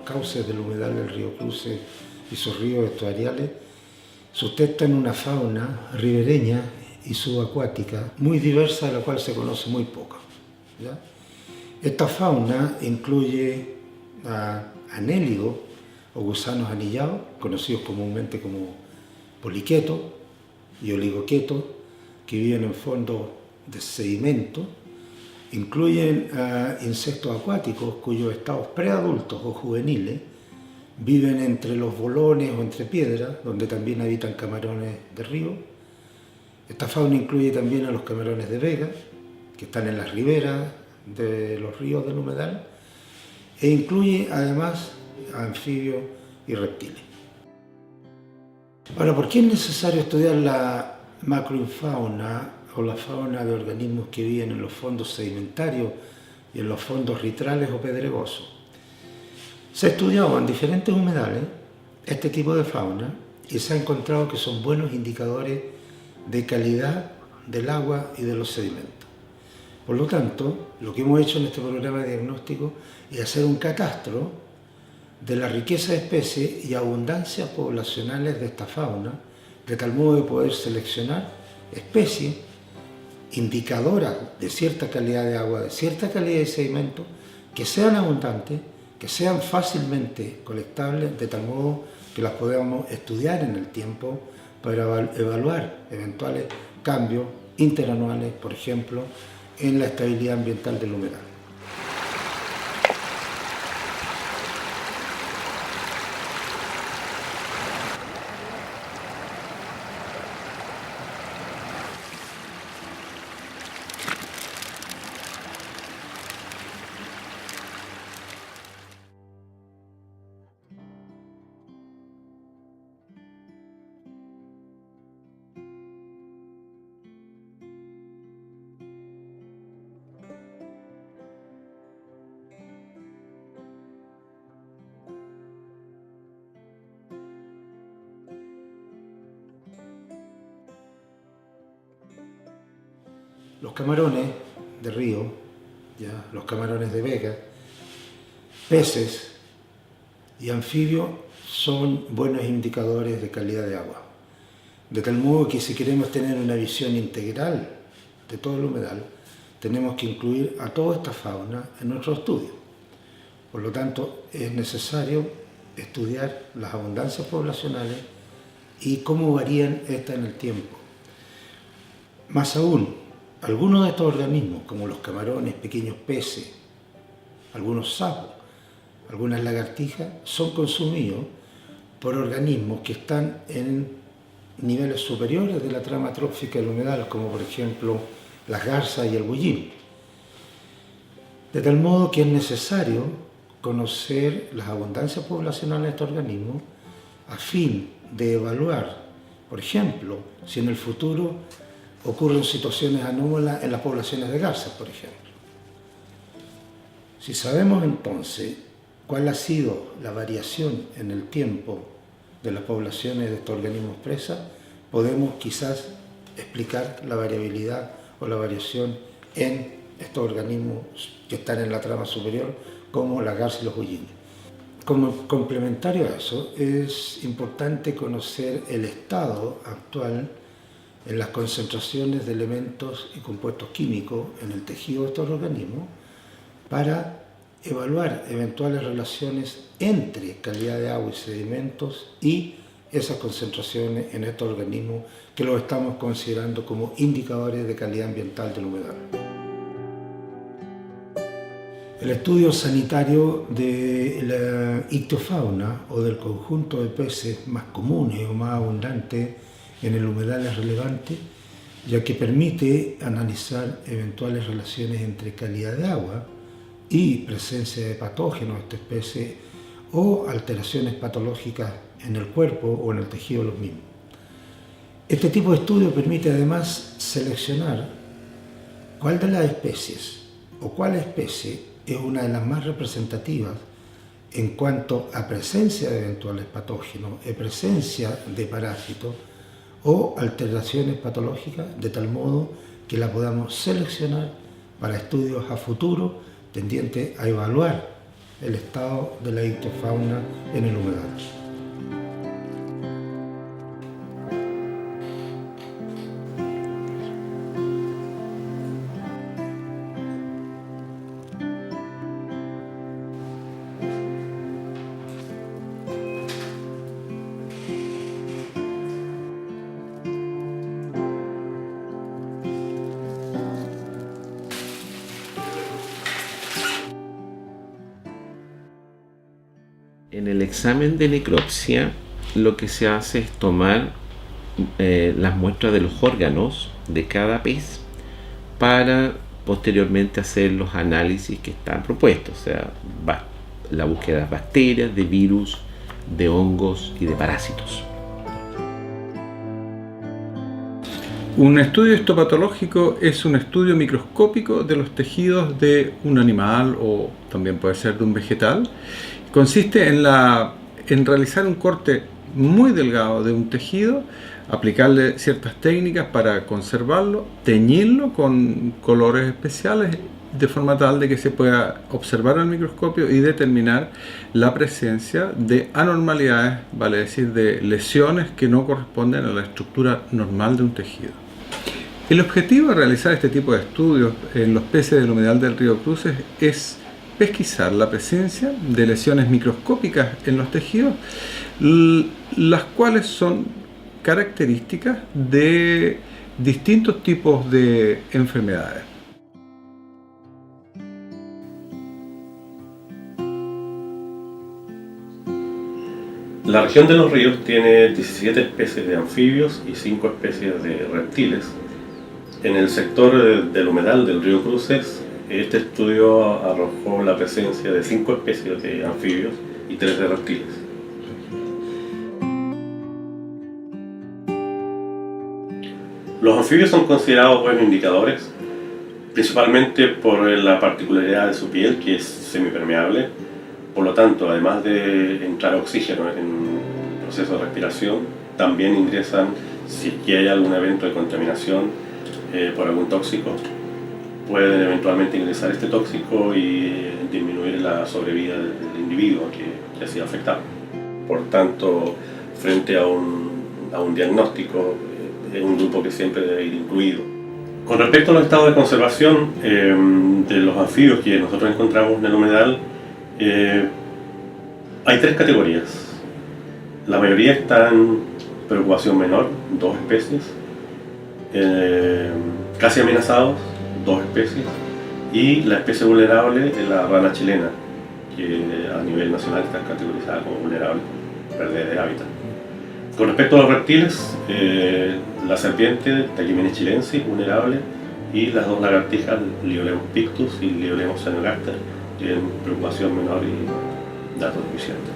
cauces del humedal del río Cruces y sus ríos estuariales sustentan una fauna ribereña y subacuática muy diversa, de la cual se conoce muy poco, ¿ya? Esta fauna incluye a anélidos o gusanos anillados, conocidos comúnmente como poliquetos y oligoquetos, que viven en fondos de sedimento. Incluyen a insectos acuáticos cuyos estados preadultos o juveniles viven entre los bolones o entre piedras, donde también habitan camarones de río. Esta fauna incluye también a los camarones de vega, que están en las riberas de los ríos del humedal, e incluye además a anfibios y reptiles. Ahora, ¿por qué es necesario estudiar la macrofauna o la fauna de organismos que viven en los fondos sedimentarios y en los fondos ritrales o pedregosos? Se ha estudiado en diferentes humedales este tipo de fauna y se ha encontrado que son buenos indicadores de calidad del agua y de los sedimentos. Por lo tanto, lo que hemos hecho en este programa de diagnóstico es hacer un catastro de la riqueza de especies y abundancias poblacionales de esta fauna, de tal modo de poder seleccionar especies indicadoras de cierta calidad de agua, de cierta calidad de sedimento, que sean abundantes, que sean fácilmente colectables, de tal modo que las podamos estudiar en el tiempo para evaluar eventuales cambios interanuales, por ejemplo, en la estabilidad ambiental del humedal. Los camarones de río, ¿ya? Los camarones de vega, peces y anfibios son buenos indicadores de calidad de agua. De tal modo que si queremos tener una visión integral de todo el humedal, tenemos que incluir a toda esta fauna en nuestro estudio. Por lo tanto, es necesario estudiar las abundancias poblacionales y cómo varían estas en el tiempo. Más aún, algunos de estos organismos, como los camarones, pequeños peces, algunos sapos, algunas lagartijas, son consumidos por organismos que están en niveles superiores de la trama trófica del humedal, como por ejemplo las garzas y el bullín. De tal modo que es necesario conocer las abundancias poblacionales de estos organismos a fin de evaluar, por ejemplo, si en el futuro ocurren situaciones anómalas en las poblaciones de garzas, por ejemplo. Si sabemos entonces cuál ha sido la variación en el tiempo de las poblaciones de estos organismos presas, podemos quizás explicar la variabilidad o la variación en estos organismos que están en la trama superior, como las garzas y los bullines. Como complementario a eso, es importante conocer el estado actual en las concentraciones de elementos y compuestos químicos en el tejido de estos organismos para evaluar eventuales relaciones entre calidad de agua y sedimentos y esas concentraciones en estos organismos que los estamos considerando como indicadores de calidad ambiental del humedal. El estudio sanitario de la ictiofauna o del conjunto de peces más comunes o más abundantes en el humedal es relevante, ya que permite analizar eventuales relaciones entre calidad de agua y presencia de patógenos de esta especie o alteraciones patológicas en el cuerpo o en el tejido de los mismos. Este tipo de estudio permite además seleccionar cuál de las especies o cuál especie es una de las más representativas en cuanto a presencia de eventuales patógenos y presencia de parásitos o alteraciones patológicas, de tal modo que la podamos seleccionar para estudios a futuro tendientes a evaluar el estado de la ictiofauna en el humedal. En el examen de necropsia lo que se hace es tomar las muestras de los órganos de cada pez para posteriormente hacer los análisis que están propuestos, o sea, la búsqueda de bacterias, de virus, de hongos y de parásitos. Un estudio histopatológico es un estudio microscópico de los tejidos de un animal o también puede ser de un vegetal. Consiste en realizar un corte muy delgado de un tejido, aplicarle ciertas técnicas para conservarlo, teñirlo con colores especiales de forma tal de que se pueda observar al microscopio y determinar la presencia de anormalidades, vale decir, de lesiones que no corresponden a la estructura normal de un tejido. El objetivo de realizar este tipo de estudios en los peces del humedal del río Cruces es pesquisar la presencia de lesiones microscópicas en los tejidos, las cuales son características de distintos tipos de enfermedades. La región de los ríos tiene 17 especies de anfibios y 5 especies de reptiles. En el sector del humedal del río Cruces, este estudio arrojó la presencia de 5 especies de anfibios y 3 de reptiles. Los anfibios son considerados buenos indicadores, principalmente por la particularidad de su piel, que es semipermeable. Por lo tanto, además de entrar oxígeno en un proceso de respiración, también ingresan, si es que hay algún evento de contaminación por algún tóxico, pueden eventualmente ingresar este tóxico y disminuir la sobrevida del individuo que ha sido afectado. Por tanto, frente a un diagnóstico, es un grupo que siempre debe ir incluido. Con respecto a los estados de conservación de los anfibios que nosotros encontramos en el humedal, hay 3 categorías. La mayoría están en preocupación menor, 2 especies, casi amenazados, 2 especies, y la especie vulnerable es la rana chilena, que a nivel nacional está categorizada como vulnerable, pérdida de hábitat. Con respecto a los reptiles, la serpiente Tachymenes chilensis, vulnerable, y las 2 lagartijas, Liolemos pictus y Liolemos cyanogacta, tienen preocupación menor y datos suficientes.